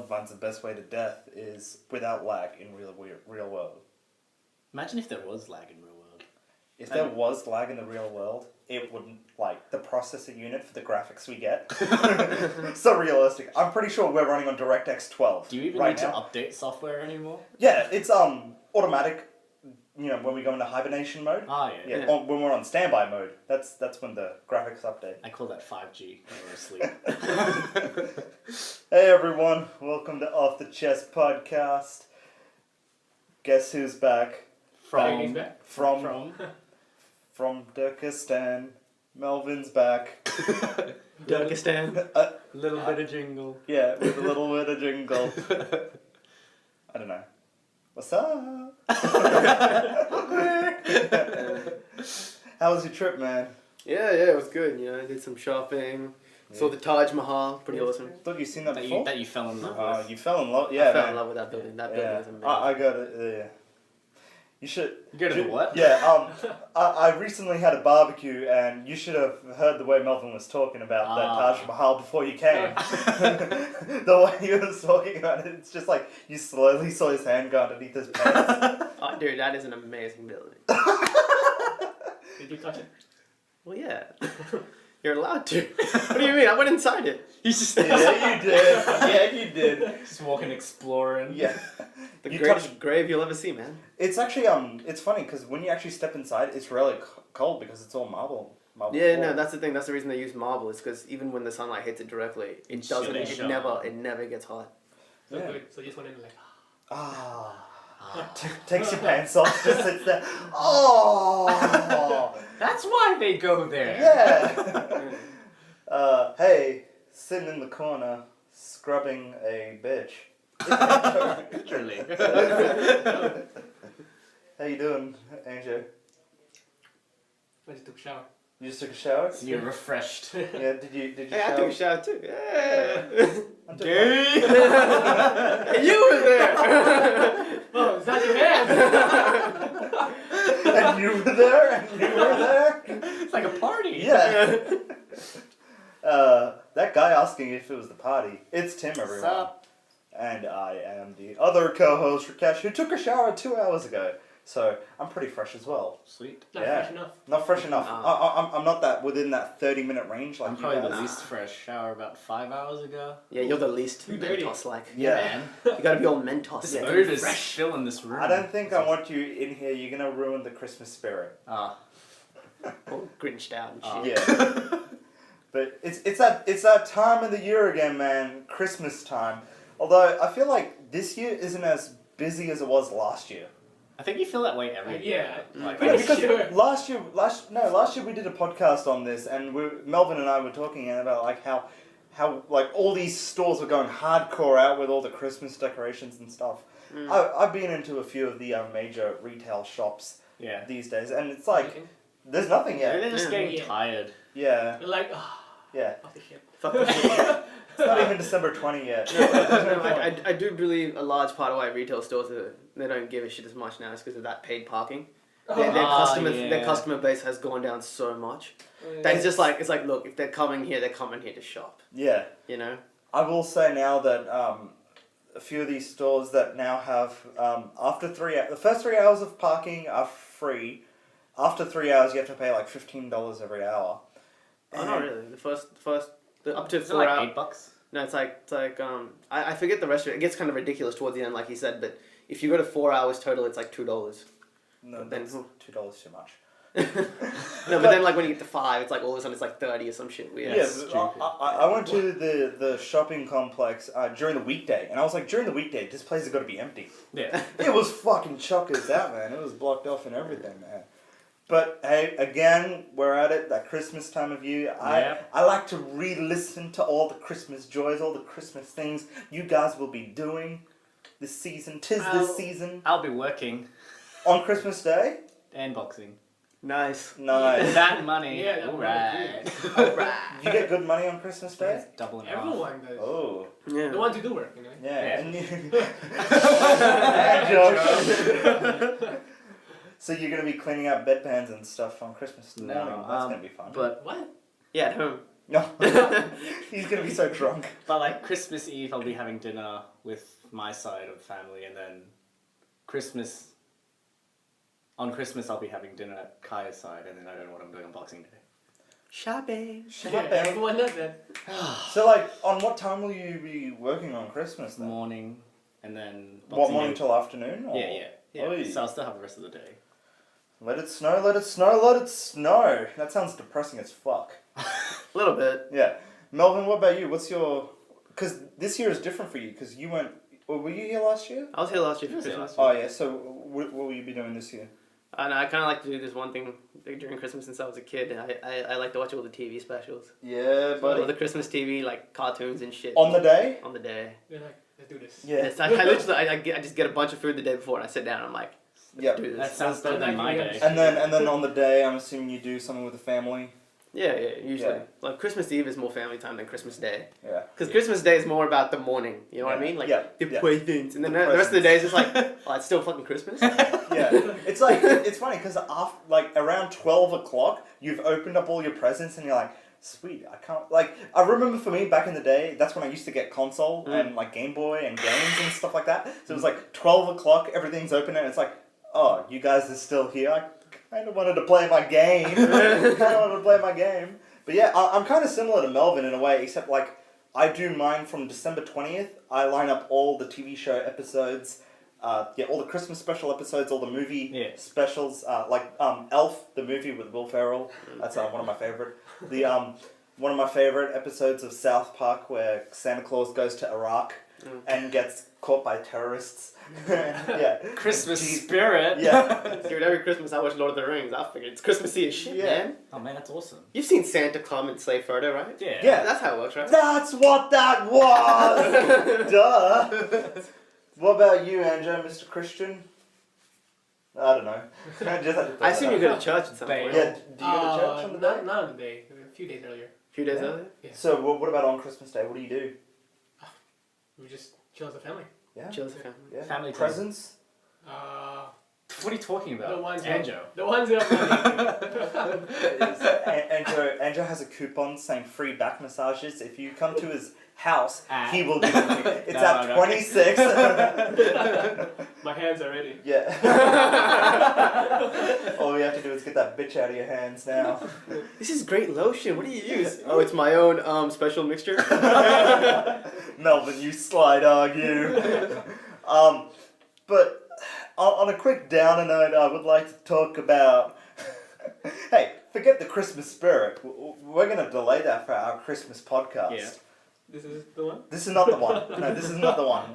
finds the best way to death is without lag in real world. Imagine if there was lag in real world. If there was lag in the real world, it wouldn't, like, the processing unit for the graphics we get. So realistic. I'm pretty sure we're running on DirectX 12. Do you even right need now. to update software anymore? Yeah, it's automatic. You know, when we go into hibernation mode. Ah, yeah. When we're on standby mode, that's when the graphics update. I call that 5G when we're asleep. Hey everyone, welcome to Off the Chest podcast. Guess who's back? From From Turkestan. Melvin's back. Turkestan. A Little bit of jingle. Yeah, with a little bit of jingle. I don't know. What's up? How was your trip, man? Yeah, it was good. You know, I did some shopping. Saw the Taj Mahal, pretty awesome. Thought you'd seen that before? That you fell in love with. You fell in love? Yeah, I fell man. in love with that building. That building Yeah. is amazing. I got it. Yeah. You should. You go to the what? Yeah. I recently had a barbecue, and you should have heard the way Melvin was talking about that Taj Mahal before you came. The way he was talking about it, it's just like you slowly saw his hand go underneath his pants. Oh, dude, that is an amazing building. Did you touch it? Well, yeah. You're allowed to. What do you mean? I went inside it. He's just Yeah, you did. Yeah, you did. just walking, exploring. Yeah. The You greatest touched- grave you'll ever see, man. It's actually it's funny because when you actually step inside, it's really cold because it's all marble. Yeah, floor. no, that's the thing. That's the reason they use marble. Is because even when the sunlight hits it directly, it doesn't. Shit, It sure. never gets hot. So Yeah. good. So you just went in like, Takes your pants off, just sits there. Oh. That's why they go there. Yeah. Hey, sitting in the corner, scrubbing a bitch. Literally. How you doing, Angel? I just took a shower. You just took a shower? So you're refreshed. Yeah. Did you Hey, I shower? took a shower too. Yeah. I took Gay. And you were there. Oh, is that your hand? And you were there. And you were there. It's like a party. Yeah. That guy asking if it was the party. It's Tim, everyone. What's up? And I am the other co-host, Rakesh, who took a shower 2 hours ago. So I'm pretty fresh as well. Sweet. Not Yeah. fresh enough. Not fresh enough. I'm not that within that 30-minute range like I'm you probably guys. the least fresh. Shower about 5 hours ago. Yeah, you're the least Too dirty. Mentos-like. Yeah. Man. You gotta be all Mentos. This Yeah, mood is fresh. filling this room. I don't think I want you in here. You're gonna ruin the Christmas spirit. Ah. All grinched out and shit. Yeah. But it's that time of the year again, man. Christmas time. Although I feel like this year isn't as busy as it was last year. I think you feel that way every year. Yeah. Like, Pretty Because sure. last year we did a podcast on this, and Melvin and I were talking about like how like all these stores were going hardcore out with all the Christmas decorations and stuff. I've been into a few of the major retail shops yeah. these days, and it's like there's nothing Maybe yet. they're just Yeah. getting Yeah. tired. Yeah, You're like, oh, yeah. fuck this shit. Fuck this shit. It's not even December 20 yet. No, I do believe a large part of why retail stores they don't give a shit as much now is because of that paid parking. Their yeah. customer base has gone down so much. That it's just like look, if they're coming here to shop. Yeah. You know. I will say now that a few of these stores that now have the first 3 hours of parking are free. After 3 hours, you have to pay like $15 every hour. Oh, not really. Up to Is it 4 like hours. $8? No, it's like I forget the rest of it. It gets kind of ridiculous towards the end, like he said. But if you go to 4 hours total, it's like $2. No, Then- that's $2 too much. No, but then like when you get to 5, it's like all of a sudden it's like 30 or some shit weird. Yeah, stupid. I went to the shopping complex during the weekday, and I was like, during the weekday, this place has got to be empty. Yeah. It was fucking chockers out, man. It was blocked off and everything, man. But hey, again, we're at it, that Christmas time of year. Yep. I like to re-listen to all the Christmas joys, all the Christmas things you guys will be doing this season. This season. I'll be working On Christmas Day? and boxing. Nice. Nice. That money. Yeah, that Alright. Alright. You get good money on Christmas Day? It's double and a half. Everyone does. Oh. Yeah. The ones who do work, you know. Yeah. Yeah. And Josh. So you're going to be cleaning out bedpans and stuff on Christmas morning. That's going to be fun. But What? Yeah, at home. No, he's gonna be so drunk. But like Christmas Eve, I'll be having dinner with my side of the family, and then on Christmas I'll be having dinner at Kaya's side, and then I don't know what I'm doing on Boxing Day. Shopping. Yeah, everyone does that. So, like, on what time will you be working on Christmas then? Morning, and then What, Boxing morning Day. till afternoon? Or? Yeah. Oi. So I'll still have the rest of the day. Let it snow, let it snow, let it snow. That sounds depressing as fuck. A little bit. Yeah. Melvin, what about you? What's your... Because this year is different for you, because you went... Well, were you here last year? I was here last year for Was it Christmas. last Oh, yeah. So, what will you be doing this year? And I kind of like to do this one thing during Christmas since I was a kid. I like to watch all the TV specials. Yeah, All buddy. the Christmas TV, like cartoons and shit. On the day? On the day. They're like, let's do this. Yeah. Yes, I literally, I just get a bunch of food the day before and I sit down and I'm like, let's Yep. do this. That sounds better than my day. And then on the day, I'm assuming you do something with the family. Yeah, usually. Yeah. Like Christmas Eve is more family time than Christmas Day. Yeah. Because Yeah. Christmas Day is more about the morning, you know what I mean? Like, Yeah, the yeah. playthings. And then The the rest of the day is just like, oh, it's still fucking Christmas? Yeah, it's like it's funny because after like around 12 o'clock, you've opened up all your presents and you're like, sweet. I can't like. I remember for me back in the day, that's when I used to get console and like Game Boy and games and stuff like that. So it was like 12 o'clock, everything's open and it's like, oh, you guys are still here. I kind of wanted to play my game. But yeah, I'm kind of similar to Melvin in a way, except like I do mine from December 20th. I line up all the TV show episodes. All the Christmas special episodes, all the movie Yeah. specials, like Elf, the movie with Will Ferrell. That's one of my favorite. The one of my favorite episodes of South Park where Santa Claus goes to Iraq and gets caught by terrorists. Yeah, Christmas Jeez. spirit. yeah, Dude, every Christmas I watch Lord of the Rings. I figured it's Christmassy as shit, Yeah. man. Oh man, that's awesome. You've seen Santa come and slay Frodo, right? Yeah. Yeah. That's how it works, right? That's what that was. Duh. What about you, Andrew, Mr. Christian? I don't know. I just had to throw I that assume you out. go to church at some They- point. Yeah. Do you go to church on the day? Not on the day. A few days earlier. A few days Yeah. earlier? So what about on Christmas Day? What do you do? We just chill as a family. Yeah. Chill as a family. Yeah. Family time. Presents. What are you talking about? The ones Anjo. The ones that are Andrew has a coupon saying free back massages. If you come to his house, At- he will give it to you. It's No, at no. 26. My hands are ready. Yeah. All we have to do is get that bitch out of your hands now. This is great lotion. What do you use? Oh, it's my own special mixture. Melvin, you sly dog, you. But on a quick downer note, I would like to talk about. Hey, forget the Christmas spirit. We're going to delay that for our Christmas podcast. Yeah. This is the one? This is not the one. No, this is not the one.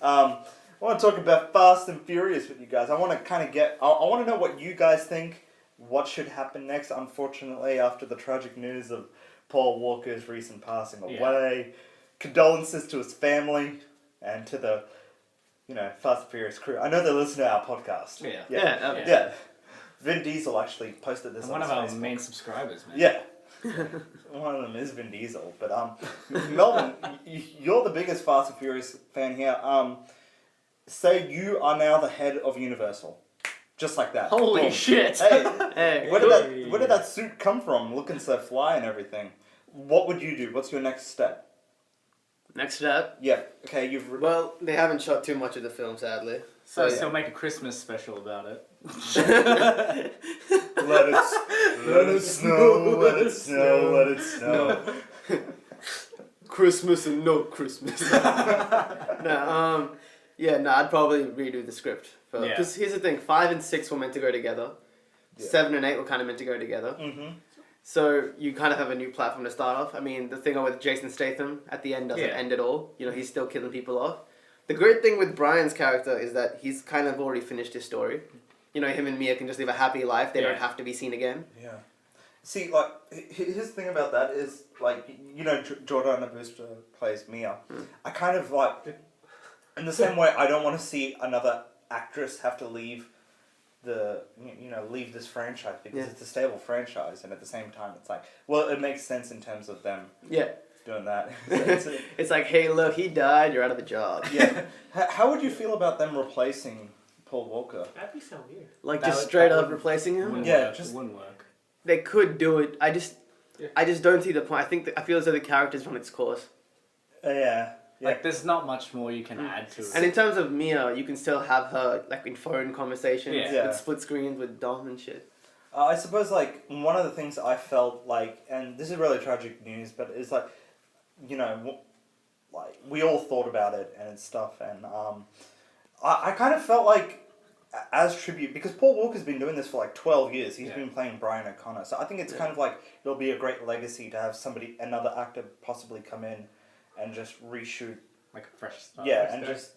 I want to talk about Fast and Furious with you guys. I want to kind of I want to know what you guys think. What should happen next? Unfortunately, after the tragic news of Paul Walker's recent passing away, condolences to his family and to the, Fast and Furious crew. I know they listen to our podcast. Yeah. Yeah. Yeah. Vin Diesel actually posted this And on one his of our Facebook. main subscribers, man. Yeah. One of them is Vin Diesel, but Melvin, you're the biggest Fast and Furious fan here. Say you are now the head of Universal, just like that. Holy Boom. shit! Hey, Hey. where did that suit come from? Looking so fly and everything. What would you do? What's your next step? Next step. Yeah. Okay, you've. Well, they haven't shot too much of the film, sadly. So yeah. still make a Christmas special about it. Let it snow, let it snow, let it snow. Christmas and no Christmas. I'd probably redo the script. Yeah. Because here's the thing, 5 and 6 were meant to go together. Yeah. 7 and 8 were kind of meant to go together. Mm-hmm. So you kind of have a new platform to start off. I mean, the thing with Jason Statham at the end doesn't Yeah. end at all. He's still killing people off. The great thing with Brian's character is that he's kind of already finished his story. Him and Mia can just live a happy life. They Yeah. don't have to be seen again. Yeah. See, like, his thing about that is, like, Jordana Brewster plays Mia. I kind of, like, in the same way, I don't want to see another actress have to leave leave this franchise because Yeah. it's a stable franchise, and at the same time, it's like, well, it makes sense in terms of them Yeah. doing that. It's like, hey, look, he died, you're out of a job. Yeah. How would you feel about them replacing Paul Walker? That'd be so weird. Like, That just would- straight that up would- replacing him? Wouldn't Yeah, work. just- It wouldn't work. They could do it. I just don't see the point. I feel as though the character's run its course. Yeah. Like, there's not much more you can add to it. And in terms of Mia, you can still have her like in phone conversations Yeah. with split screens with Dom and shit. I suppose like one of the things I felt like, and this is really tragic news, but it's like, you know, like we all thought about it and stuff, and I kind of felt like as tribute, because Paul Walker's been doing this for like 12 years. He's been playing Brian O'Connor, so I think it's kind of like it'll be a great legacy to have another actor possibly come in and just reshoot. Like a fresh start. Yeah,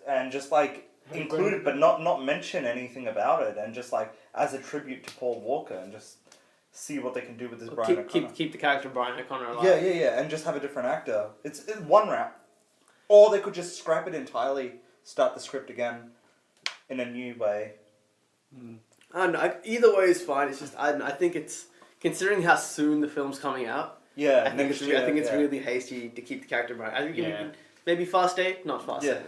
and just like include it, but not mention anything about it, and just like as a tribute to Paul Walker, and just see what they can do with this Brian O'Connor. Keep the character of Brian O'Connor alive. Yeah, and just have a different actor. It's one route, or they could just scrap it entirely, start the script again, in a new way. I don't know. Either way is fine. It's just I think it's considering how soon the film's coming out. Yeah, I think it's really hasty to keep the character Brian. I think you can maybe Fast 8, not Fast 7.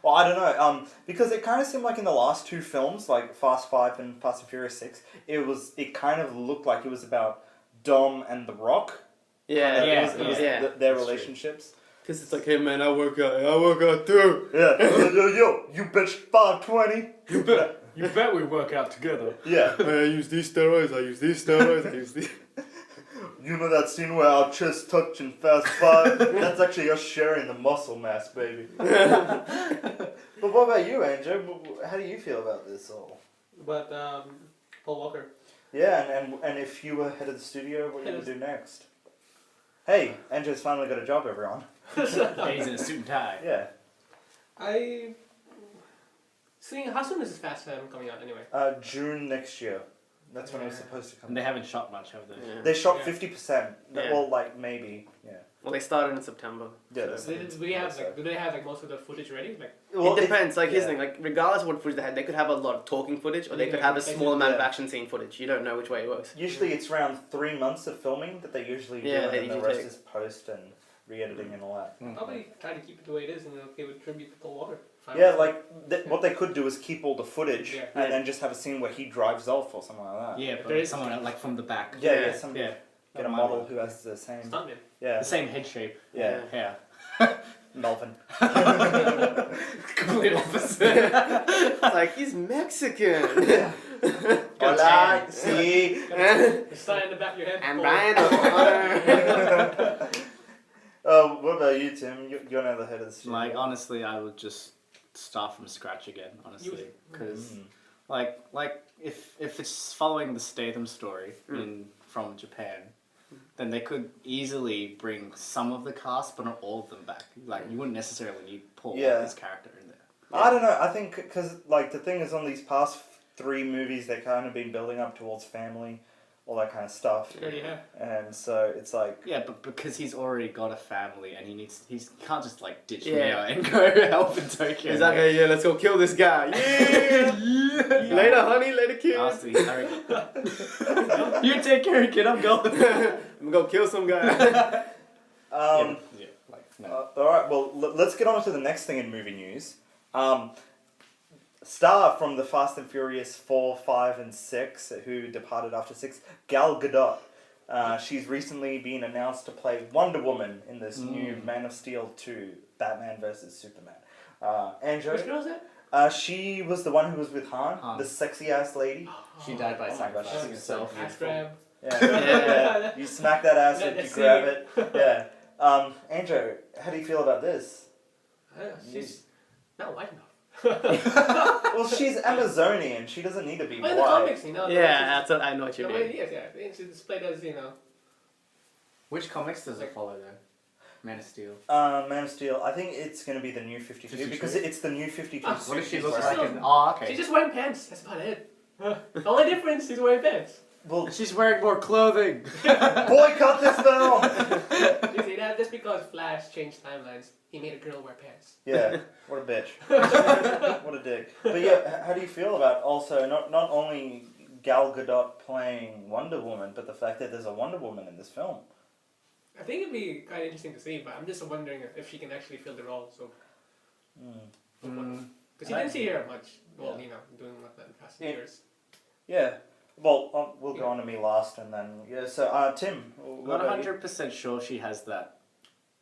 Well, I don't know. Because it kind of seemed like in the last two films, like Fast 5 and Fast and Furious 6, it kind of looked like it was about Dom and The Rock. Yeah, It was their That's relationships. Because it's like, hey man, I work out too. Yeah. yo, you bitch 520. You bet we work out together. Yeah. I use these steroids. I use these. You know that scene where our chests touch in Fast 5? That's actually us sharing the muscle mass, baby. But what about you, Andrew? How do you feel about this all? But Paul Walker. Yeah, and if you were head of the studio, what are you going to do next? Hey, Andrew's finally got a job, everyone. Yeah, he's in a suit and tie. Yeah. How soon is this Fast 7 coming out anyway? June next year. That's when it was supposed to come. And they haven't shot much, have they? Yeah. They shot Yeah. 50%. Yeah. Well, like, maybe. Yeah. Well, they started in September. Yeah, so- that's- Do they have like most of the footage ready? Like Well, it depends. Like here's yeah. the thing. Like regardless of what footage they had, they could have a lot of talking footage, or they could have a small amount of action scene footage. You don't know which way it works. Usually it's around 3 months of filming that they usually do, Yeah, and they then the usually rest take. is post and re-editing and all that. probably try to keep it the way it is, and they'll give a tribute to Paul Walker. Yeah, like what they could do is keep all the footage Yeah. and then just have a scene where he drives off or something like that. Yeah, but There is- someone like from the back. Yeah, Yeah. some, Yeah. get a model who has the same. Stuntman. Yeah, The same head shape. yeah, Yeah. Melvin. Complete opposite. It's like he's Mexican. Hola, see. The sign in the back of your head. And Paul. Brian O'Connor. What about you, Tim? You're now the head of the studio. Like, honestly, I would just start from scratch again, honestly. Because, Mm. like if it's following the Statham story from Japan, then they could easily bring some of the cast, but not all of them back. Like, you wouldn't necessarily need Paul Walker's character in there. I don't know. I think because like the thing is, on these past 3 movies, they kind of been building up towards family, all that kind of stuff, Yeah. and so it's like. Yeah, but because he's already got a family and he can't just like ditch Yeah. Mia and go help in Tokyo. He's like, hey, yeah, let's go kill this guy. Yeah. Later, honey. Later, kids. Ask me, hurry. You take care of kid, I'm going. I'm gonna kill some guy. Yeah, like, no. Alright, well, let's get on to the next thing in movie news. Star from the Fast and Furious 4, 5, and 6, who departed after 6, Gal Gadot. She's recently been announced to play Wonder Woman in this new Man of Steel 2, Batman vs. Superman. Andrew? Which girl is that? She was the one who was with Han, the sexy ass lady. She died by Oh my gosh, sacrificing she's so herself. Ass grab. Yeah. Yeah. You smack that ass Yeah, and you that's grab it. it. Yeah. Andrew, how do you feel about this? She's not white enough. Well, she's Amazonian. She doesn't need to be Well, in the white. comics, you know. Yeah, I know what you No, mean. yes, yeah. She's displayed as, you know. Which comics does it follow then? Man of Steel. Man of Steel. I think it's going to be the new 52 52? because it's the new 52 Ah, suit. What if she she's looks wearing. like an... Oh, She's okay. just wearing pants. That's about it. The only difference, she's wearing pants. Well, She's wearing more clothing. boycott this film! You see that? Just because Flash changed timelines, he made a girl wear pants. Yeah, what a bitch. What a dick. But yeah, how do you feel about also not only Gal Gadot playing Wonder Woman, but the fact that there's a Wonder Woman in this film? I think it'd be kind of interesting to see, but I'm just wondering if she can actually fill the role. So, because you didn't see her much. Well, you know, doing what that in past Yeah. years. Yeah. Well, we'll go on to me last, and then yeah. So, Tim, I'm what not about you? 100% sure she has that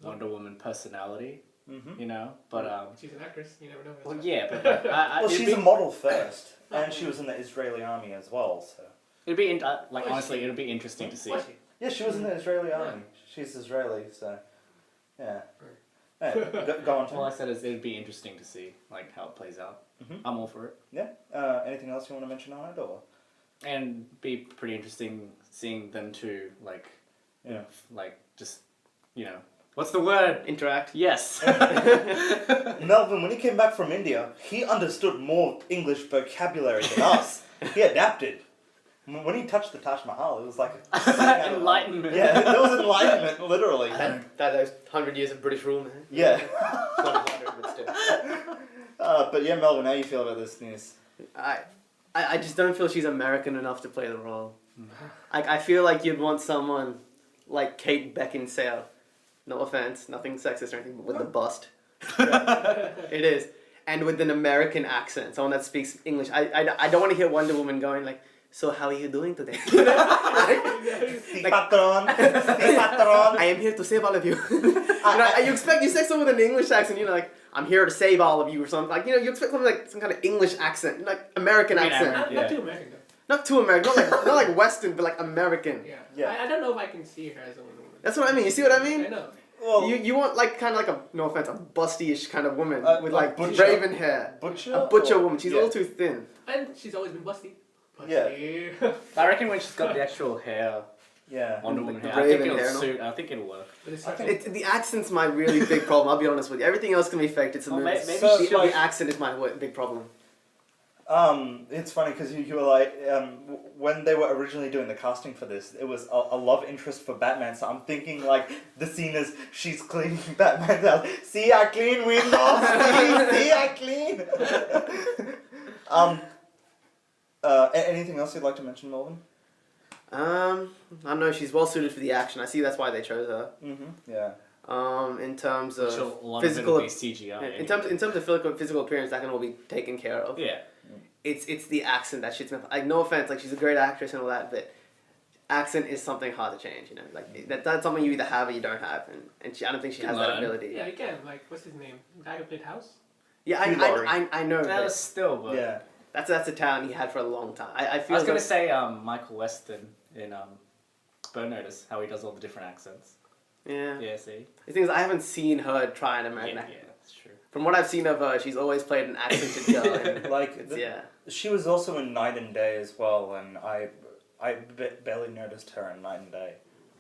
Wonder Woman personality, Mm-hmm. you know, but She's an actress. You never know. well, yeah, but Well, it'd she's be, a model first, and she was in the Israeli army as well. So it'd be like Was honestly, she? it'd be interesting to see. Was she? yeah, she was in the Israeli army. She's Israeli, so yeah. Hey, go on, Tim. All I said is it'd be interesting to see like how it plays out. Mhm. I'm all for it, Yeah. Anything else you want to mention on it, or and be pretty interesting seeing them two yeah. like just what's the word? Interact. Yes. Melvin, when he came back from India, he understood more English vocabulary than us. He adapted. When he touched the Taj Mahal, it was like Enlightenment. Yeah, there was enlightenment, literally. That those 100 years of British rule, man. Yeah. Not 100, but still. But yeah, Melvin, how you feel about this news? I just don't feel she's American enough to play the role. I feel like you'd want someone like Kate Beckinsale. No offense, nothing sexist or anything, but with the bust. It is. And with an American accent, someone that speaks English. I don't want to hear Wonder Woman going like, so how are you doing today? Si patron, si patron. I am here to save all of you. You expect someone with an English accent, like, I'm here to save all of you or something. Like, you expect something like some kind of English accent, like American accent. Not too American though. Not too American, not like Western, but like American. Yeah. Yeah. I don't know if I can see her as a Wonder Woman. That's what I mean. You see what I mean? I know. Well, You want like kind of like a, no offense, a busty-ish kind of woman with a like butcher? raven hair. butcher. A butcher or- woman. She's yeah. a little too thin. And she's always been busty. Yeah. I reckon when she's got the actual hair, Yeah. Wonder Woman the hair, I think raven it'll hair, no? suit. I think it'll work. But it's I such think- a, The accent's my really big problem. I'll be honest with you. Everything else can be faked. It's a Well, movie. maybe So, the like- accent is my big problem. It's funny because you were like, when they were originally doing the casting for this, it was a love interest for Batman. So I'm thinking like the scene is she's cleaning Batman's house. See, I clean windows. See, I clean. Anything else you'd like to mention, Melvin? I don't know. She's well suited for the action. I see that's why they chose her. Mm-hmm. Yeah. In terms Which of a lot physical, of it'll be CGI. in terms of physical appearance, that can all be taken care of. Yeah. It's the accent that shits me off. Like, no offense, like she's a great actress and all that, but accent is something hard to change. Like that's something you either have or you don't have, and I don't think she You has learn. that ability. yeah, you can. Like, what's his name? The guy who played House? Yeah, Hugh Laurie. I know. That But was still, but Yeah. that's a talent he had for a long time. I I feel was gonna like- say Michael Weston in Burn Notice, how he does all the different accents. Yeah. Yeah, see. The thing is, I haven't seen her try an American Yeah, accent. that's true. From what I've seen of her, she's always played an accented girl. And Like it's, yeah. she was also in Night and Day as well, and I barely noticed her in Night and Day.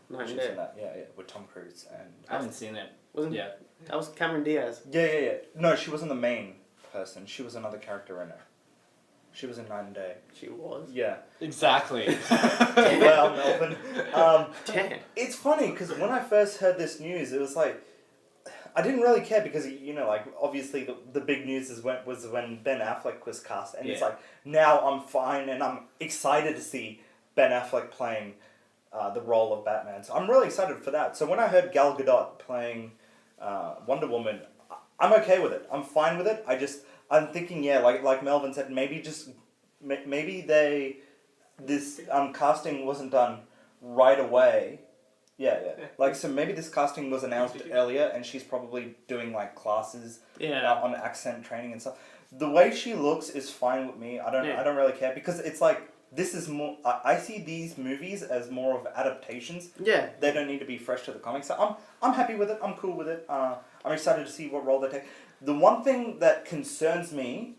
Night She and was Day. in that, yeah, with Tom Cruise and. I haven't seen it. Wasn't Yeah. that was Cameron Diaz? Yeah. No, she wasn't the main person. She was another character in it. She was in Night and Day. She was. Yeah. Exactly. Well, Melvin. Damn. It's funny because when I first heard this news, it was like I didn't really care because like obviously the big news was when Ben Affleck was cast, and it's Yeah. like now I'm fine and I'm excited to see Ben Affleck playing the role of Batman. So I'm really excited for that. So when I heard Gal Gadot playing Wonder Woman, I'm okay with it. I'm fine with it. I'm thinking, yeah, like Melvin said, maybe this casting wasn't done right away. Yeah. Like, so maybe this casting was announced earlier, and she's probably doing like classes on accent training and stuff. The way she looks is fine with me. I don't really care because it's like this is more. I see these movies as more of adaptations. Yeah. They don't need to be fresh to the comics. So I'm happy with it. I'm cool with it. I'm excited to see what role they take. The one thing that concerns me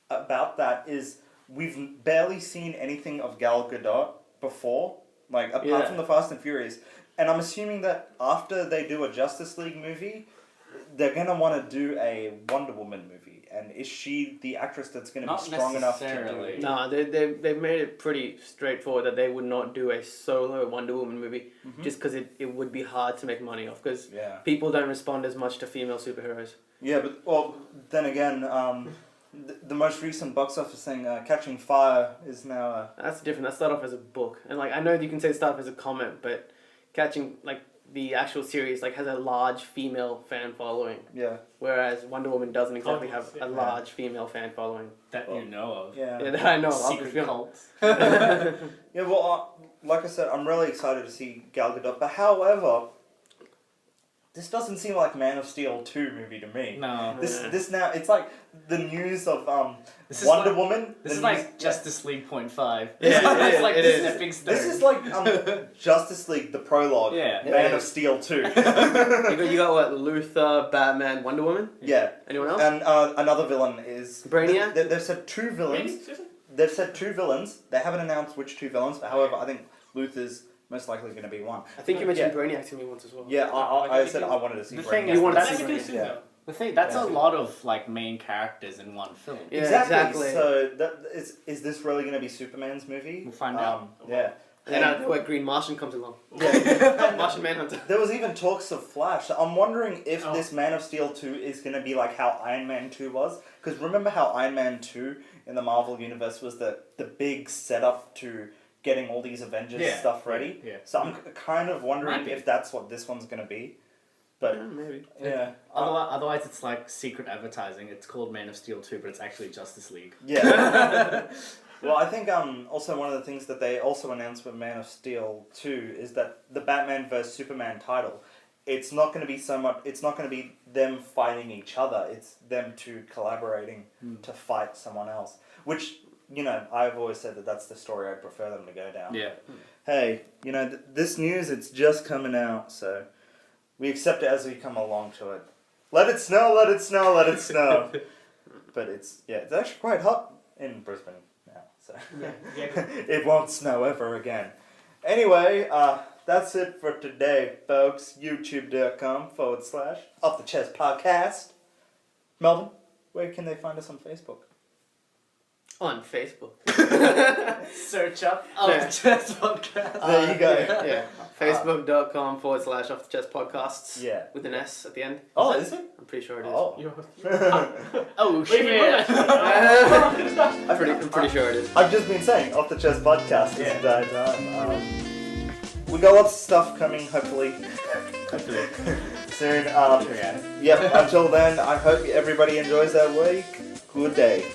about that is we've barely seen anything of Gal Gadot before, like apart from the Fast and Furious. And I'm assuming that after they do a Justice League movie, they're gonna want to do a Wonder Woman movie. And is she the actress that's gonna Not be strong enough to do necessarily. it? No, they've made it pretty straightforward that they would not do a solo Wonder Woman movie just because it would be hard to make money off because Yeah. people don't respond as much to female superheroes. Yeah, but well, then again, the most recent box office thing, Catching Fire, is now. That's different. That started off as a book, and like I know you can say it started off as a comic, but the actual series like has a large female fan following, Yeah. whereas Wonder Woman doesn't exactly have yeah. a large female fan following. That you know of. Yeah. Yeah, that I know. of. Secret Yeah. cults. Yeah, well, like I said, I'm really excited to see Gal Gadot. But however, this doesn't seem like Man of Steel 2 movie to me. No. This now, it's like the news of This is Wonder like- Woman. This the is news- like Justice League .5. Yeah, it's like it this is. is a big stone. This is like Justice League, the prologue. Yeah. Man Yeah. of Steel 2. You got what? Luther, Batman, Wonder Woman. Yeah. Anyone else? And another villain is Brainiac? They've said two Maybe, villains. Susan? They've said two villains. They haven't announced which two villains. However, I think Luther's most likely going to be one. I think you mentioned Brainiac to me once as well. Yeah, I said I wanted to see. The thing Brainiac. is, You wanted to That's see too Brainiac, soon yeah. though. The thing, that's Yeah. a lot of like main characters in one film. Yeah, exactly. exactly. So is this really going to be Superman's movie? We'll find out. Yeah. And then what Green Martian comes along. Yeah. Martian Manhunter. There was even talks of Flash. I'm wondering if Oh. this Man of Steel 2 is going to be like how Iron Man 2 was. Because remember how Iron Man 2 in the Marvel Universe was the big setup to getting all these Avengers Yeah. stuff ready? Yeah. So I'm kind of wondering Might be. if that's what this one's going to be. But, Yeah, maybe. yeah. Otherwise, it's like secret advertising. It's called Man of Steel 2, but it's actually Justice League. Yeah. Well, I think also one of the things that they also announced with Man of Steel 2 is that the Batman vs Superman title, it's not going to be so much. It's not going to be them fighting each other. It's them two collaborating to fight someone else. Which I've always said that that's the story I'd prefer them to go down. Yeah. Hey, this news, it's just coming out, so we accept it as we come along to it. Let it snow, let it snow, let it snow. But it's actually quite hot in Brisbane now, so Yeah. it won't snow ever again. Anyway, that's it for today, folks. YouTube.com/Off the Chest Podcast. Melvin, where can they find us on Facebook? On Facebook. Search up Yeah. the Chess Podcast. There you go. Yeah. Facebook.com/Off the Chest Podcasts. Yeah. With an S at the end. Oh, is it? I'm pretty sure it is. Oh. Oh Wait, shit! I'm pretty sure it is. I've just been saying Off the Chest Podcast this Yeah. entire time. We got lots of stuff coming, hopefully. Soon. Yeah. Yep, until then, I hope everybody enjoys their week. Good day.